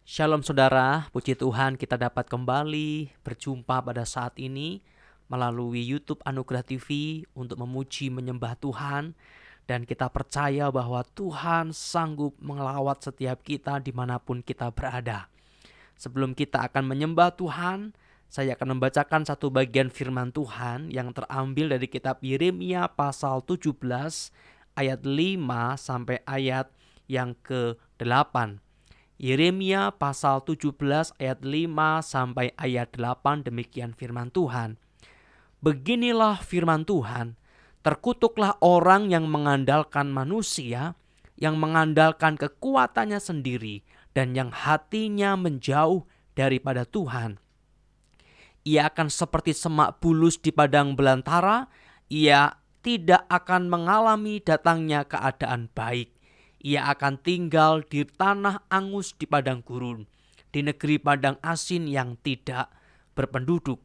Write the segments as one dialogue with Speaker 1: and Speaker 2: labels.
Speaker 1: Shalom saudara, puji Tuhan kita dapat kembali berjumpa pada saat ini melalui YouTube Anugerah TV untuk memuji menyembah Tuhan. Dan kita percaya bahwa Tuhan sanggup mengelawat setiap kita dimanapun kita berada. Sebelum kita akan menyembah Tuhan, saya akan membacakan satu bagian firman Tuhan yang terambil dari kitab Yeremia pasal 17 ayat 5 sampai ayat yang ke-8. Yeremia pasal 17 ayat 5 sampai ayat 8, demikian firman Tuhan. Beginilah firman Tuhan, terkutuklah orang yang mengandalkan manusia, yang mengandalkan kekuatannya sendiri, dan yang hatinya menjauh daripada Tuhan. Ia akan seperti semak bulus di padang belantara, ia tidak akan mengalami datangnya keadaan baik. Ia akan tinggal di tanah angus di padang gurun, di negeri padang asin yang tidak berpenduduk.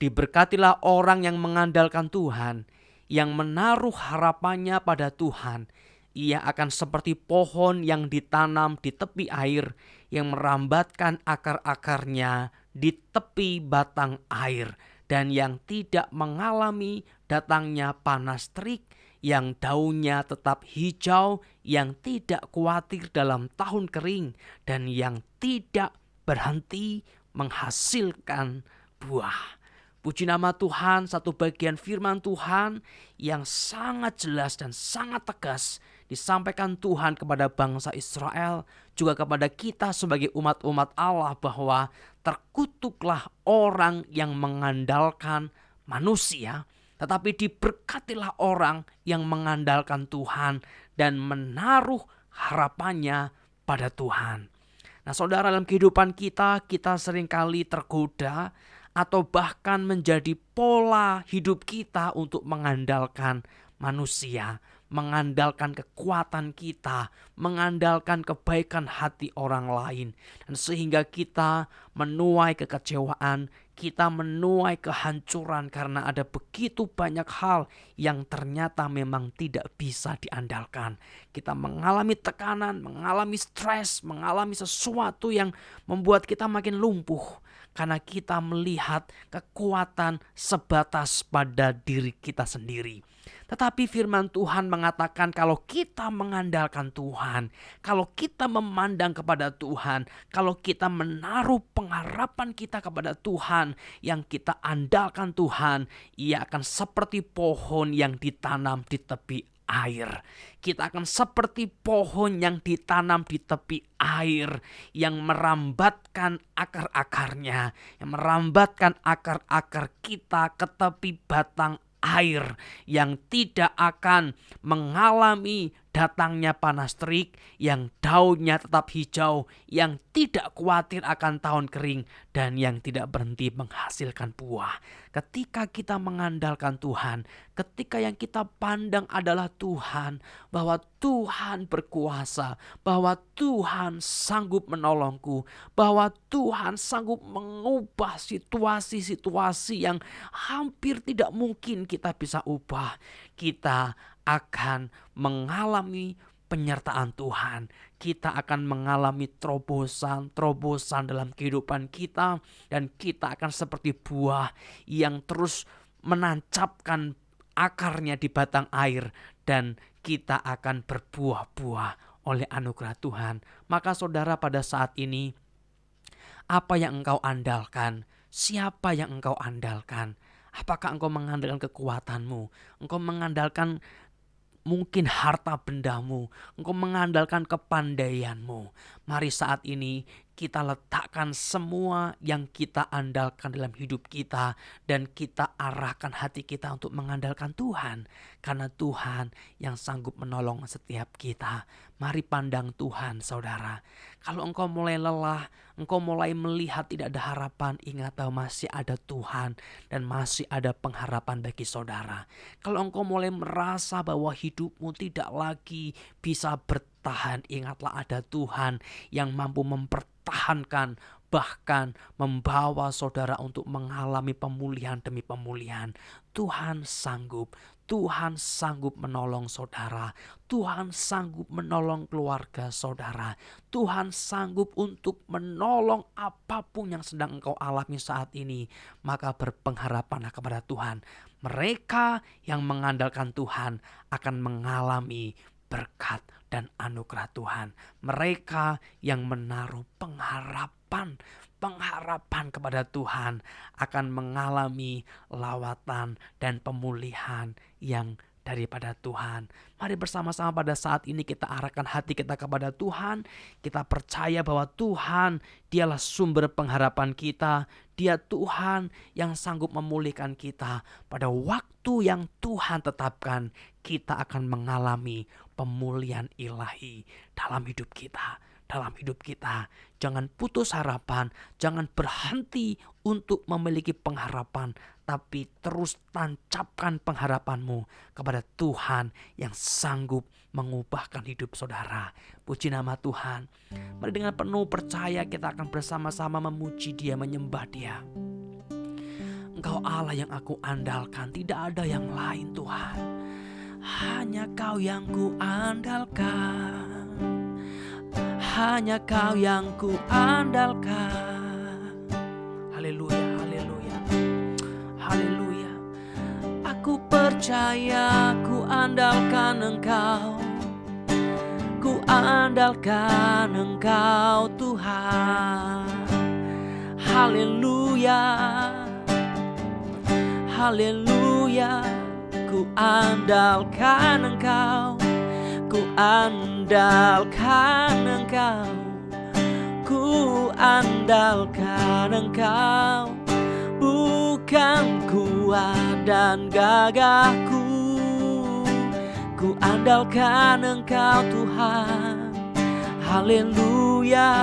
Speaker 1: Diberkatilah orang yang mengandalkan Tuhan, yang menaruh harapannya pada Tuhan. Ia akan seperti pohon yang ditanam di tepi air, yang merambatkan akar-akarnya di tepi batang air, dan yang tidak mengalami datangnya panas terik, yang daunnya tetap hijau, yang tidak khawatir dalam tahun kering, dan yang tidak berhenti menghasilkan buah. Puji nama Tuhan, satu bagian firman Tuhan yang sangat jelas dan sangat tegas disampaikan Tuhan kepada bangsa Israel, juga kepada kita sebagai umat-umat Allah, bahwa terkutuklah orang yang mengandalkan manusia, tetapi diberkatilah orang yang mengandalkan Tuhan dan menaruh harapannya pada Tuhan. Nah saudara, dalam kehidupan kita seringkali tergoda atau bahkan menjadi pola hidup kita untuk mengandalkan manusia, mengandalkan kekuatan kita, mengandalkan kebaikan hati orang lain. Dan sehingga kita menuai kekecewaan, kita menuai kehancuran karena ada begitu banyak hal yang ternyata memang tidak bisa diandalkan. Kita mengalami tekanan, mengalami stres, mengalami sesuatu yang membuat kita makin lumpuh. Karena kita melihat kekuatan sebatas pada diri kita sendiri. Tetapi firman Tuhan mengatakan kalau kita mengandalkan Tuhan, kalau kita memandang kepada Tuhan, kalau kita menaruh pengharapan kita kepada Tuhan, yang kita andalkan Tuhan, ia akan seperti pohon yang ditanam di tepi air. Kita akan seperti pohon yang ditanam di tepi air, yang merambatkan akar-akarnya, yang merambatkan akar-akar kita ke tepi batang air, yang tidak akan mengalami datangnya panas terik, yang daunnya tetap hijau, yang tidak khawatir akan tahun kering, dan yang tidak berhenti menghasilkan buah. Ketika kita mengandalkan Tuhan, ketika yang kita pandang adalah Tuhan, bahwa Tuhan berkuasa, bahwa Tuhan sanggup menolongku, bahwa Tuhan sanggup mengubah situasi-situasi yang hampir tidak mungkin kita bisa ubah, kita akan mengalami penyertaan Tuhan. Kita akan mengalami terobosan dalam kehidupan kita, dan kita akan seperti buah yang terus menancapkan akarnya di batang air, dan kita akan berbuah-buah oleh anugerah Tuhan. Maka saudara, pada saat ini, apa yang engkau andalkan? Siapa yang engkau andalkan? Apakah engkau mengandalkan kekuatanmu? Engkau mengandalkan mungkin harta bendamu, engkau mengandalkan kepandaianmu. Mari saat ini kita letakkan semua yang kita andalkan dalam hidup kita, dan kita arahkan hati kita untuk mengandalkan Tuhan. Karena Tuhan yang sanggup menolong setiap kita. Mari pandang Tuhan saudara. Kalau engkau mulai lelah, engkau mulai melihat tidak ada harapan, ingat bahwa masih ada Tuhan dan masih ada pengharapan bagi saudara. Kalau engkau mulai merasa bahwa hidupmu tidak lagi bisa bertahan, ingatlah ada Tuhan yang mampu mempertahankan, bahkan membawa saudara untuk mengalami pemulihan demi pemulihan. Tuhan sanggup, Tuhan sanggup menolong saudara. Tuhan sanggup menolong keluarga saudara. Tuhan sanggup untuk menolong apapun yang sedang engkau alami saat ini. Maka berpengharapanlah kepada Tuhan. Mereka yang mengandalkan Tuhan akan mengalami berkat dan anugerah Tuhan. Mereka yang menaruh pengharapan kepada Tuhan akan mengalami lawatan dan pemulihan yang daripada Tuhan. Mari bersama-sama pada saat ini kita arahkan hati kita kepada Tuhan. Kita percaya bahwa Tuhan dialah sumber pengharapan kita. Dia Tuhan yang sanggup memulihkan kita. Pada waktu yang Tuhan tetapkan, kita akan mengalami pemulihan ilahi dalam hidup kita. Jangan putus harapan, jangan berhenti untuk memiliki pengharapan, tapi terus tancapkan pengharapanmu kepada Tuhan yang sanggup mengubahkan hidup saudara. Puji nama Tuhan. Mari dengan penuh percaya kita akan bersama-sama memuji Dia, menyembah Dia. Engkau Allah yang aku andalkan, tidak ada yang lain Tuhan. Hanya Kau yang ku andalkan. Hanya Kau yang ku andalkan. Haleluya, haleluya, haleluya. Aku percaya, ku andalkan Engkau. Ku andalkan Engkau Tuhan. Haleluya, haleluya. Ku andalkan Engkau. Ku andalkan Engkau, ku andalkan Engkau, bukan kuat dan gagahku. Ku andalkan Engkau Tuhan. Haleluya,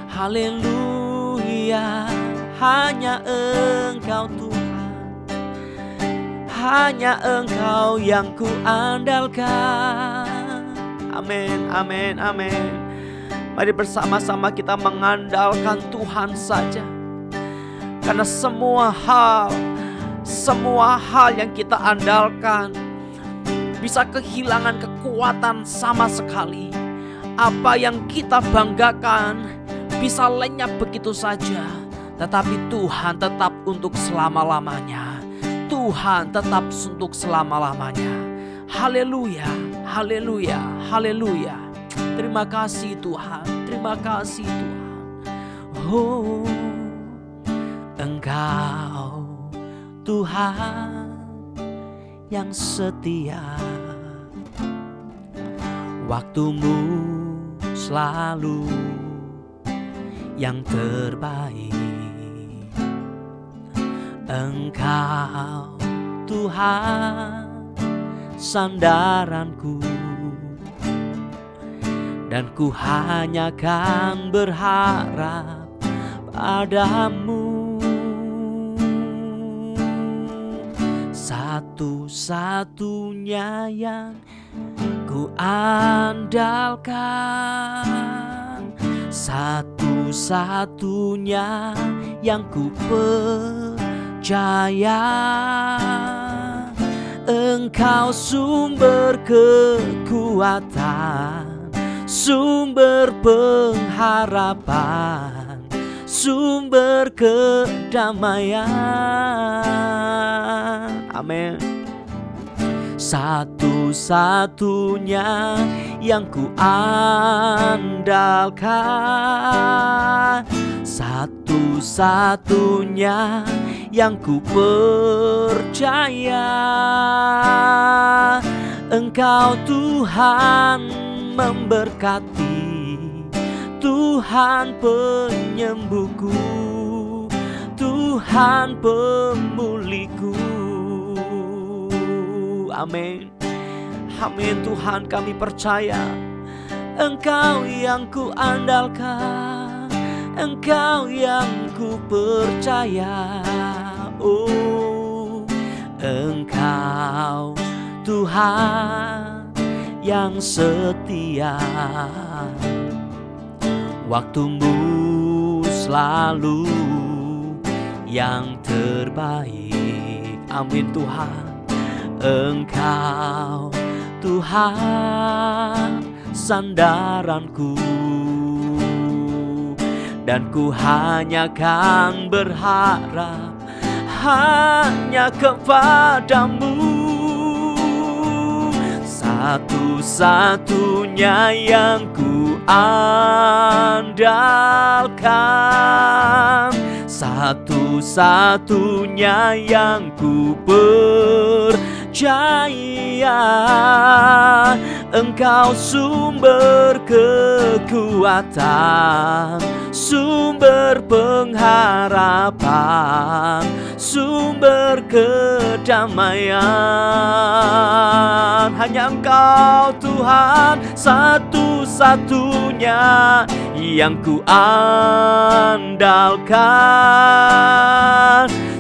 Speaker 1: haleluya. Hanya Engkau Tuhan. Hanya Engkau yang ku andalkan. Amin, amin, amin. Mari bersama-sama kita mengandalkan Tuhan saja. Karena semua hal yang kita andalkan bisa kehilangan kekuatan sama sekali. Apa yang kita banggakan bisa lenyap begitu saja. Tetapi Tuhan tetap untuk selama-lamanya. Tuhan tetap untuk selama-lamanya. Haleluya, haleluya, haleluya. Terima kasih Tuhan, terima kasih Tuhan. Oh, Engkau Tuhan yang setia. Waktumu selalu yang terbaik. Engkau Tuhan sandaranku, dan ku hanya kan berharap padamu. Satu-satunya yang ku andalkan, satu-satunya yang ku percaya. Engkau sumber kekuatan, sumber pengharapan, sumber kedamaian. Amin. Satu-satunya yang ku andalkan, satu-satunya yang ku percaya. Engkau Tuhan memberkati, Tuhan penyembuhku, Tuhan pemulihku. Amin. Amin Tuhan, kami percaya Engkau yang ku andalkan, Engkau yang ku percaya. Oh, Engkau Tuhan yang setia. Waktumu selalu yang terbaik. Amin Tuhan. Engkau Tuhan sandaranku, dan ku hanya kan berharap hanya kepadamu. Satu-satunya yang ku andalkan, satu-satunya yang ku percaya. Engkau sumber kekuatan, sumber pengharapan, sumber kedamaian. Hanya Engkau Tuhan, satu-satunya yang ku andalkan,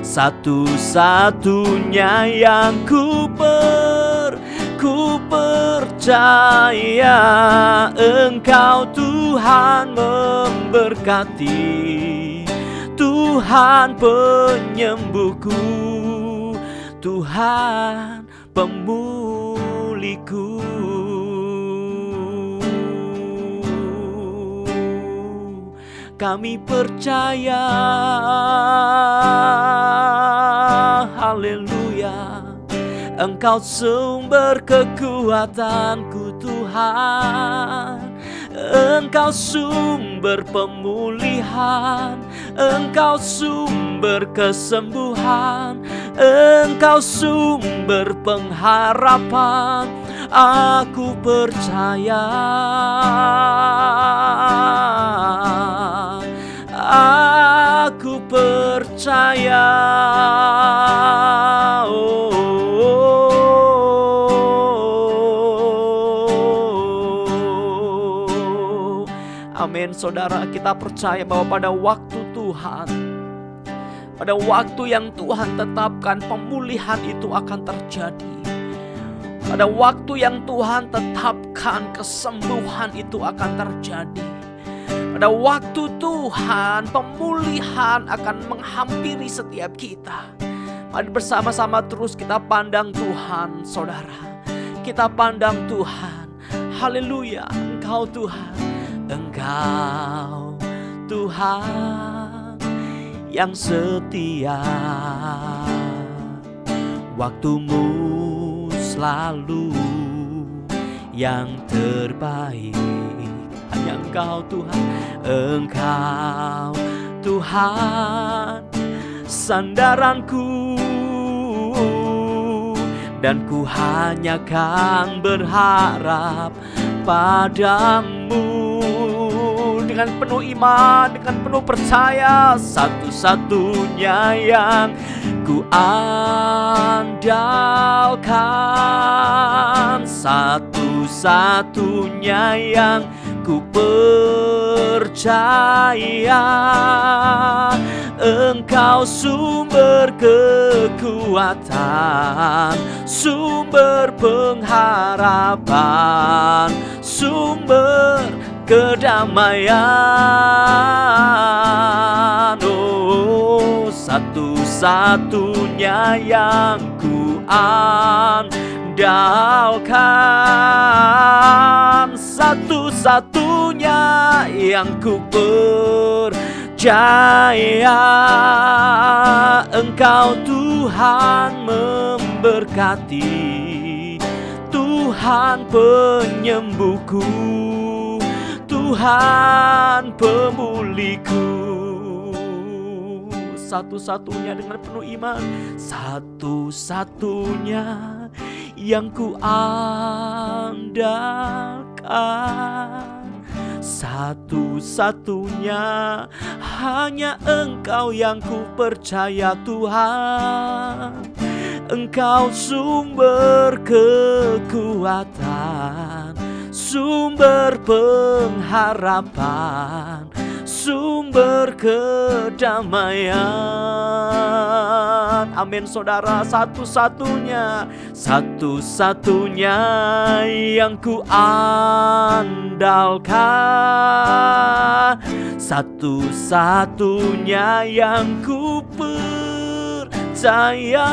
Speaker 1: satu-satunya yang ku percaya. Engkau Tuhan memberkati, Tuhan penyembuhku, Tuhan pemulihku. Kami percaya, haleluya, Engkau sumber kekuatanku Tuhan. Engkau sumber pemulihan, Engkau sumber kesembuhan, Engkau sumber pengharapan. Aku percaya, aku percaya. Amin, saudara. Kita percaya bahwa pada waktu Tuhan, pada waktu yang Tuhan tetapkan, pemulihan itu akan terjadi. Pada waktu yang Tuhan tetapkan, kesembuhan itu akan terjadi. Pada waktu Tuhan, pemulihan akan menghampiri setiap kita. Mari bersama-sama terus kita pandang Tuhan, saudara. Kita pandang Tuhan. Haleluya, Engkau Tuhan. Engkau Tuhan yang setia, waktumu selalu yang terbaik. Hanya Engkau Tuhan, Engkau Tuhan sandaranku, dan ku hanya kan berharap padamu. Dengan penuh iman, dengan penuh percaya, satu-satunya yang ku andalkan, satu-satunya yang ku percaya. Engkau sumber kekuatan, sumber pengharapan, sumber kedamaian. Oh, satu-satunya yang ku andalkan, satu-satunya yang ku percaya. Engkau Tuhan memberkati, Tuhan penyembuhku, Tuhan pemulihku. Satu-satunya dengan penuh iman, satu-satunya yang ku andalkan, satu-satunya hanya Engkau yang ku percaya Tuhan. Engkau sumber kekuatan, sumber pengharapan, sumber kedamaian. Amin, saudara. Satu-satunya yang ku andalkan, satu-satunya yang ku percaya. percaya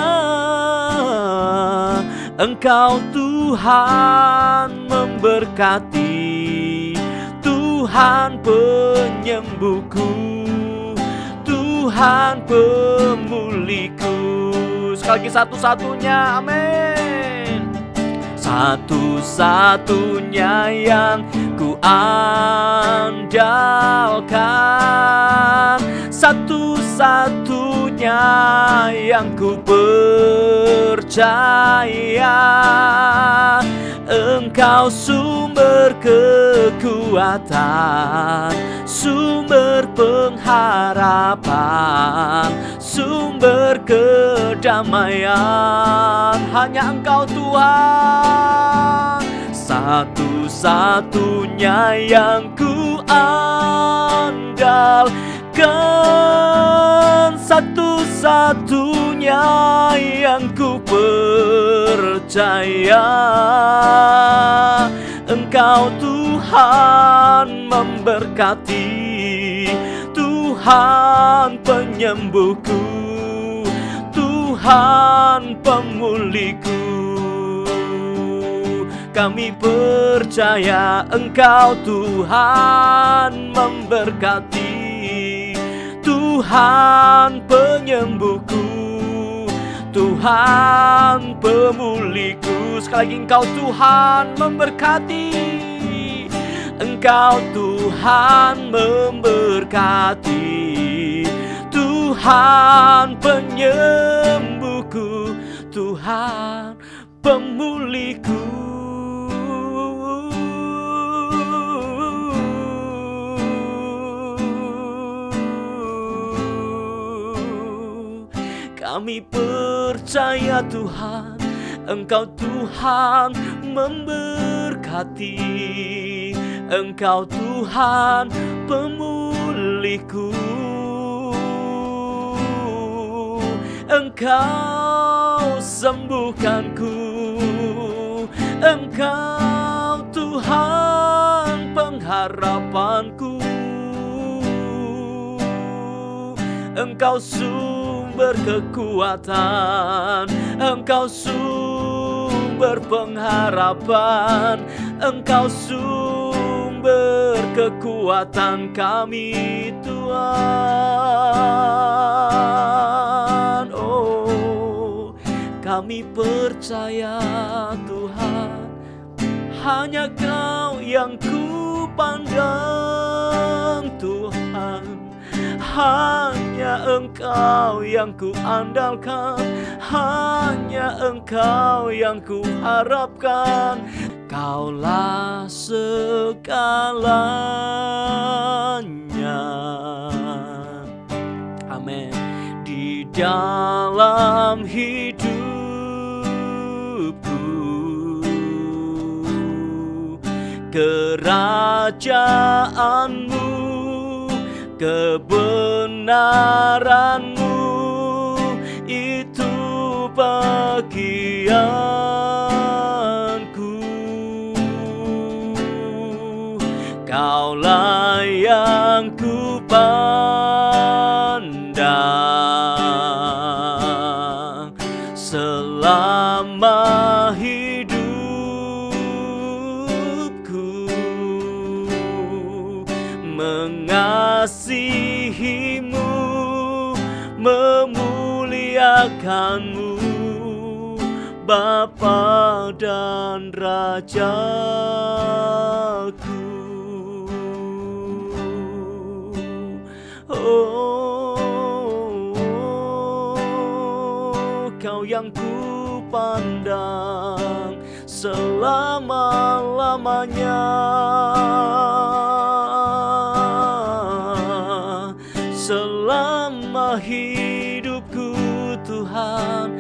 Speaker 1: Engkau Tuhan memberkati, Tuhan penyembuhku, Tuhan pemulihku. Sekali lagi satu-satunya, amin. Satu-satunya yang ku andalkan, satu-satunya yang ku percaya. Engkau sumber kekuatan, sumber pengharapan, sumber kedamaian. Hanya Engkau Tuhan, satu-satunya yang ku andalkan, satu-satunya yang ku percaya. Engkau Tuhan memberkati, Tuhan penyembuhku, Tuhan pemulihku. Kami percaya Engkau Tuhan memberkati, Tuhan penyembuhku, Tuhan pemulihku. Sekali lagi Engkau Tuhan memberkati, Engkau Tuhan memberkati, Tuhan penyembuhku, Tuhan pemulihku. Kami percaya Tuhan, Engkau Tuhan memberkati, Engkau Tuhan pemulihku, Engkau sembuhkanku, Engkau Tuhan pengharapanku, Engkau sumber kekuatan, Engkau sumber pengharapan, Engkau sumber kekuatan kami Tuhan. Oh, kami percaya Tuhan, hanya Kau yang ku pandang Tuhan, hanya Engkau yang ku andalkan, hanya Engkau yang ku harapkan. Kaulah segalanya. Amin. Di dalam hidupku, kerajaanmu, kebenaranmu itu bagianku. Kaulah yang ku pandang selama hidupku, mengasihimu, memuliakanmu, Bapa dan Rajaku. Oh, Kau yang ku pandang selama-lamanya, selama hidupku Tuhan,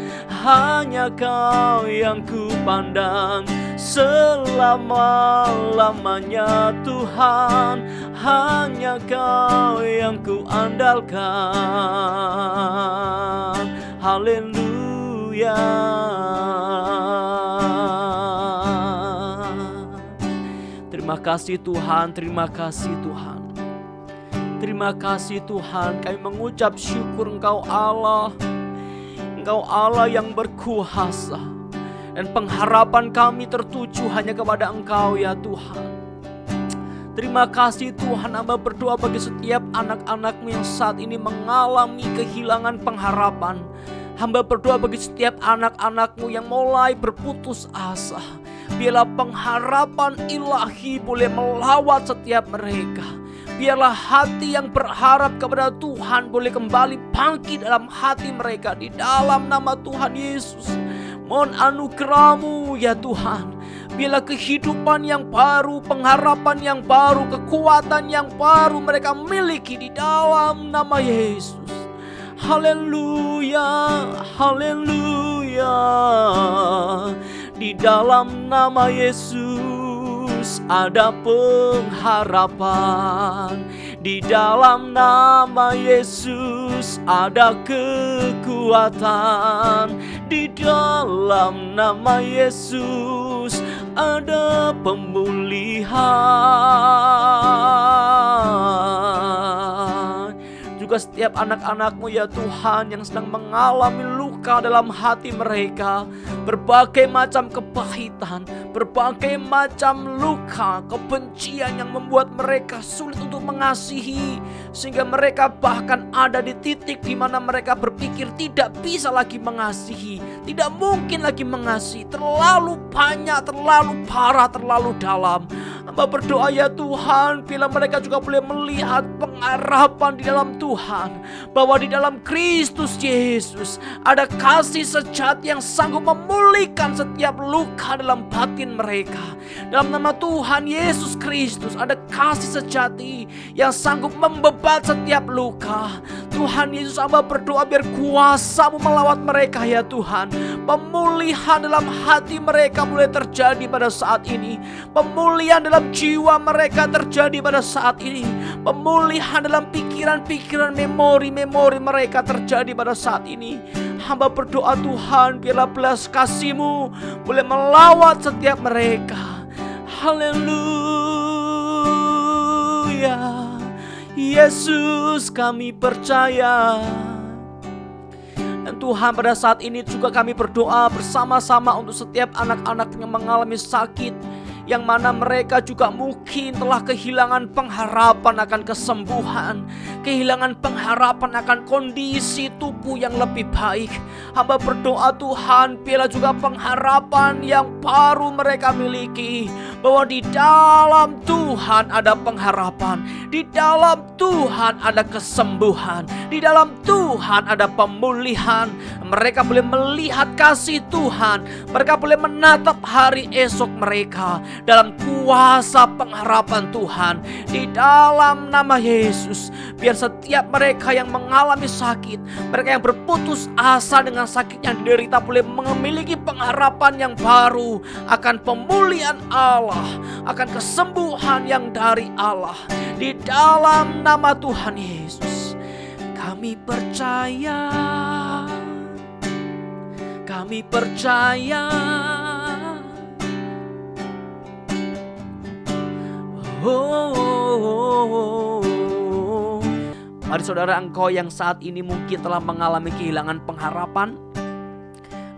Speaker 1: hanya Kau yang ku pandang selama-lamanya Tuhan, hanya Kau yang ku andalkan. Haleluya. Terima kasih Tuhan, terima kasih Tuhan. Terima kasih Tuhan, kami mengucap syukur Engkau Allah. Engkau Allah yang berkuasa, dan pengharapan kami tertuju hanya kepada Engkau ya Tuhan. Terima kasih Tuhan. Hamba berdoa bagi setiap anak-anak-Mu yang saat ini mengalami kehilangan pengharapan. Hamba berdoa bagi setiap anak-anak-Mu yang mulai berputus asa. Biarlah pengharapan ilahi boleh melawat setiap mereka. Biarlah hati yang berharap kepada Tuhan boleh kembali bangkit dalam hati mereka. Di dalam nama Tuhan Yesus, mohon anugerah-Mu ya Tuhan. Biarlah kehidupan yang baru, pengharapan yang baru, kekuatan yang baru mereka miliki di dalam nama Yesus. Haleluya, haleluya. Di dalam nama Yesus ada pengharapan. Di dalam nama Yesus ada kekuatan. Di dalam nama Yesus ada pemulihan. Juga setiap anak-anak-Mu ya Tuhan yang sedang mengalami luka dalam hati mereka, berbagai macam kepahitan, berbagai macam luka, kebencian yang membuat mereka sulit untuk mengasihi, sehingga mereka bahkan ada di titik di mana mereka berpikir tidak bisa lagi mengasihi, tidak mungkin lagi mengasihi, terlalu banyak, terlalu parah, terlalu dalam. Hamba berdoa ya Tuhan, bila mereka juga boleh melihat pengharapan di dalam Tuhan, bahwa di dalam Kristus Yesus ada kasih sejati yang sanggup memulihkan setiap luka dalam batin mereka. Dalam nama Tuhan Yesus Kristus ada kasih sejati yang sanggup membebat setiap luka. Tuhan Yesus, hamba berdoa biar kuasa-Mu melawat mereka ya Tuhan. Pemulihan dalam hati mereka mulai terjadi pada saat ini. Pemulihan dalam jiwa mereka terjadi pada saat ini. Pemulihan dalam pikiran-pikiran, memori-memori mereka terjadi pada saat ini. Hamba berdoa Tuhan, biarlah belas kasih-Mu boleh melawat setiap mereka. Haleluya. Yesus, kami percaya. Dan Tuhan, pada saat ini juga kami berdoa bersama-sama untuk setiap anak-anak yang mengalami sakit, yang mana mereka juga mungkin telah kehilangan pengharapan akan kesembuhan, kehilangan pengharapan akan kondisi tubuh yang lebih baik. Hamba berdoa Tuhan, biarlah juga pengharapan yang baru mereka miliki, bahwa di dalam Tuhan ada pengharapan, di dalam Tuhan ada kesembuhan, di dalam Tuhan ada pemulihan. Mereka boleh melihat kasih Tuhan, mereka boleh menatap hari esok mereka dalam kuasa pengharapan Tuhan. Di dalam nama Yesus, biar setiap mereka yang mengalami sakit, mereka yang berputus asa dengan sakit yang diderita, boleh memiliki pengharapan yang baru akan pemulihan Allah, akan kesembuhan yang dari Allah. Di dalam nama Tuhan Yesus, kami percaya, kami percaya. Mari saudara, engkau yang saat ini mungkin telah mengalami kehilangan pengharapan,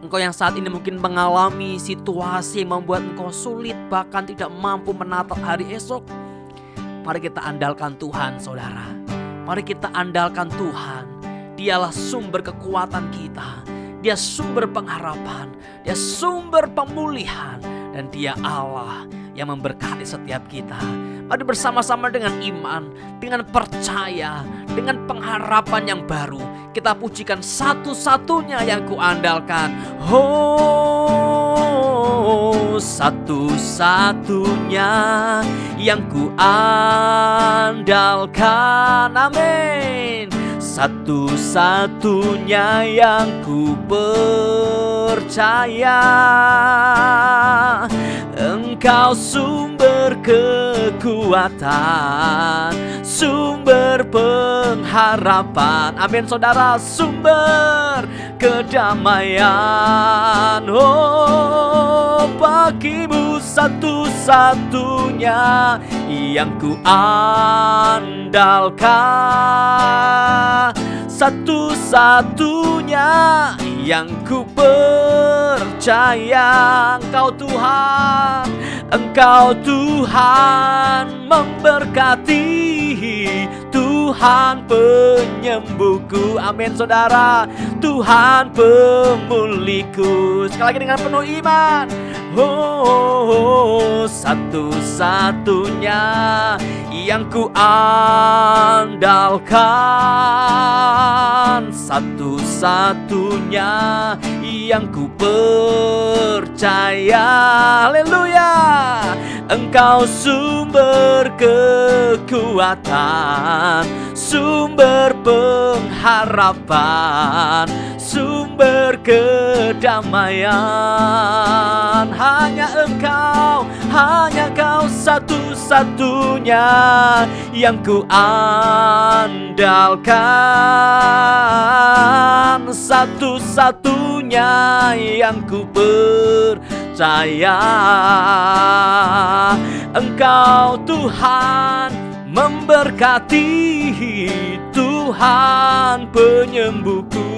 Speaker 1: engkau yang saat ini mungkin mengalami situasi yang membuat engkau sulit, bahkan tidak mampu menatap hari esok. Mari kita andalkan Tuhan saudara. Mari kita andalkan Tuhan. Dialah sumber kekuatan kita. Dia sumber pengharapan, Dia sumber pemulihan, dan Dia Allah yang memberkati setiap kita. Mari bersama-sama dengan iman, dengan percaya, dengan pengharapan yang baru, kita pujikan satu-satunya yang kuandalkan. Oh, satu-satunya yang kuandalkan. Amin. Satu-satunya yang ku percaya, Engkau sumber kekuatan, sumber pengharapan. Amin saudara, sumber kedamaian. Oh, bagimu satu-satunya yang ku andalkan, satu-satunya yang ku percaya. Engkau Tuhan memberkati, Tuhan penyembuhku. Amin saudara. Tuhan pemulihku. Sekali lagi dengan penuh iman. Satu-satunya yang ku andalkan, satu-satunya yang ku percaya. Haleluya. Engkau sumber kekuatan, sumber pengharapan, sumber kedamaian. Hanya Engkau satu-satunya yang ku andalkan, satu-satunya yang ku percaya. Engkau Tuhan memberkati, Tuhan penyembuhku,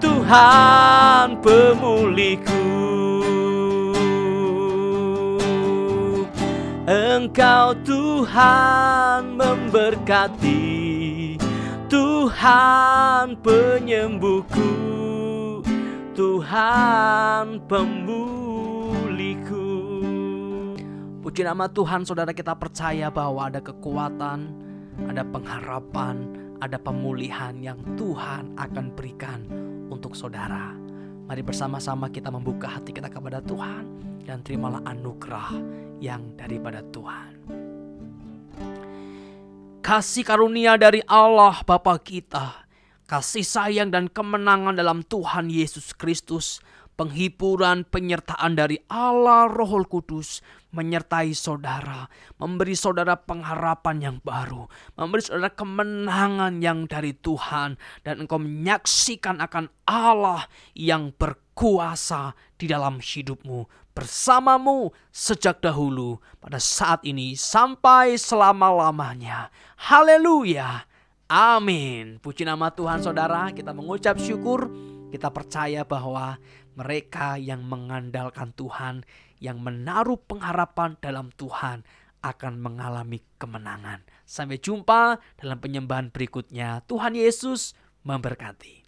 Speaker 1: Tuhan pemulihku. Engkau Tuhan memberkati, Tuhan penyembuhku, Tuhan pemulihku. Puji nama Tuhan, saudara, kita percaya bahwa ada kekuatan, ada pengharapan, ada pemulihan yang Tuhan akan berikan untuk saudara. Mari bersama-sama kita membuka hati kita kepada Tuhan dan terimalah anugerah yang daripada Tuhan. Kasih karunia dari Allah Bapa kita, kasih sayang dan kemenangan dalam Tuhan Yesus Kristus, penghiburan penyertaan dari Allah Roh Kudus menyertai saudara, memberi saudara pengharapan yang baru, memberi saudara kemenangan yang dari Tuhan, dan engkau menyaksikan akan Allah yang berkuasa di dalam hidupmu, bersamamu sejak dahulu, pada saat ini sampai selama-lamanya. Haleluya. Amin. Puji nama Tuhan saudara, kita mengucap syukur, kita percaya bahwa mereka yang mengandalkan Tuhan, yang menaruh pengharapan dalam Tuhan akan mengalami kemenangan. Sampai jumpa dalam penyembahan berikutnya. Tuhan Yesus memberkati.